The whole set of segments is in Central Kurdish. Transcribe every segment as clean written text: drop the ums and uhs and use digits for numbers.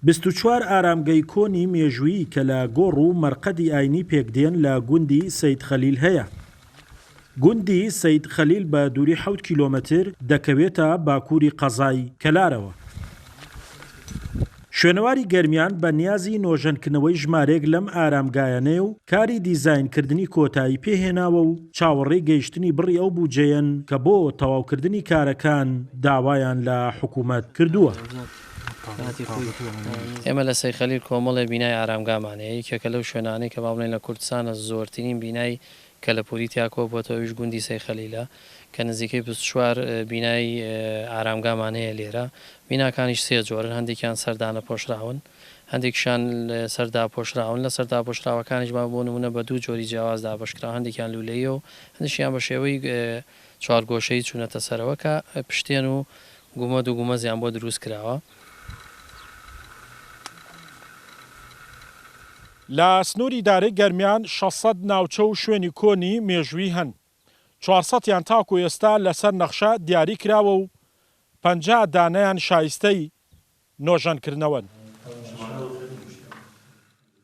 24 ئارامگەی کۆنی مێژووی کە لە گۆڕ و مەرقەدی ئاینی پێکدێن لە گوندی سەید خەلیل هەیە. گوندی سەید خەلیل بە دووری 7 کیلۆمەتر دەکەوێتە باکووری قەزای کەلارەوە. شوێنەواری گەرمیان بە نیازی نۆژەنکردنەوەی ژمارێک لەم ئارامگایانەیە و کاری دیزاینکردنی کۆتایی پێهێناوە و چاوەڕێی گەیشتنی بڕی ئەو بودجەیەن کە بۆ تەواوکردنی کارەکان داوایان لە حکوومەت کردووە. ئێمە لە سەید خەلیل کۆمەڵی بینای ئارامگامانەیە یەکێکە لەو شوێنانەی کە با بڵێن لە کوردستانە زۆرترین بینای کەلەپوری تیاکۆ بۆتەوە ویش گوندی سەید خەلیلە کە نزیکەی 24 بینای ئارامگامانەیە لێرە. بیناکانیش سێ جۆرن، هەندێکیان سەردانە پۆشراون، هەندێکشان سەردا پۆشراون، لە سەردا پۆشراوەکانیش با بۆ نمونە بە دوو جۆری جیاواز دابەشکرا، هەندێکیان لولەیە و هەندێکیان بە شێوەی چوارگۆشەی چوونەتە سەرەوە کە پشتێن و گومەد و گومەزیان بۆ دروست کراوە. لە سنووری دارەی گەرمیان 600 ناوچە و شوێنی کۆنی مێژووی هەن. 400یان تاکو ئێستا لەسەر نەخشە دیاری کراوە و 50 دانەیان شایستەی نۆژەنکردنەوەن.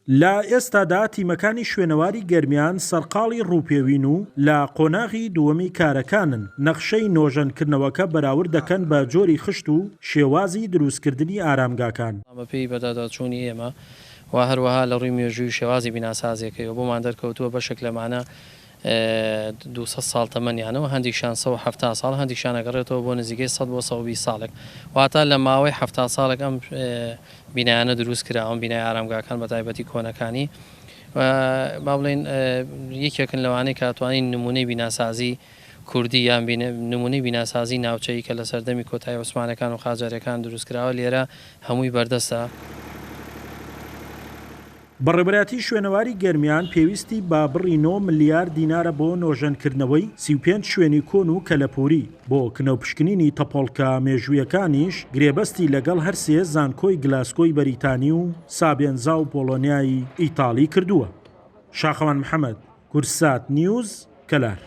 لە ئێستادا تیمەکانی شوێنەواری گەرمیان سەرقاڵی ڕووپێوین و لە قۆناغی دووەمی کارەکانن. نەخشەی نۆژەنکردنەوەکە بەراورد دەکەن بە جۆری خشت و شێوازی دروستکردنی ئارامگاکان. ئەمەپێی بەداداچوونی ئێمە و هەروەها لە ڕووی مێژووی شێوازی بیناسازیەکەیەوە بۆمان دەرکەوتووە بەشێک لەمانە 200 ساڵ تەمەنیانەوە، هەندێکشان 170 ساڵ، هەندێکشان ئەگەڕێتەوە بۆ نزیکەی 100 بۆ 120 ساڵێک. واتە لە ماوەی 70 ساڵێک ئەم بینایانە دروست کراون، بینای ئارامگاکان بە تایبەتی کۆنەکانی. با بڵێن یەکێکن لەوانەیە کاتوانین نمونەی بیناسازی کوردی یان نمونەی بیناسازی ناوچەیی کە لە سەردەمی کۆتایی عوسمانەکان و قاجارەکان دروستکراوە لێرە هەمووی بەردەستە. بەڕێبەراتی شوێنەواری گەرمیان پێویستی با بڕی 9 ملیار دینارە بۆ نۆژەنکردنەوەی 35 شوێنی کۆن و کەلەپوری. بۆ کنەوپشکنینی تەپۆڵکە مێژوویەکانیش گرێبەستی لەگەڵ هەرسێ زانکۆی گلاسکۆی بەریتانی و سابێنزا و پۆلۆنیایی ئیتاڵی کردووە. شاخەوان محەممەد، کورسات نیوز، کەلار.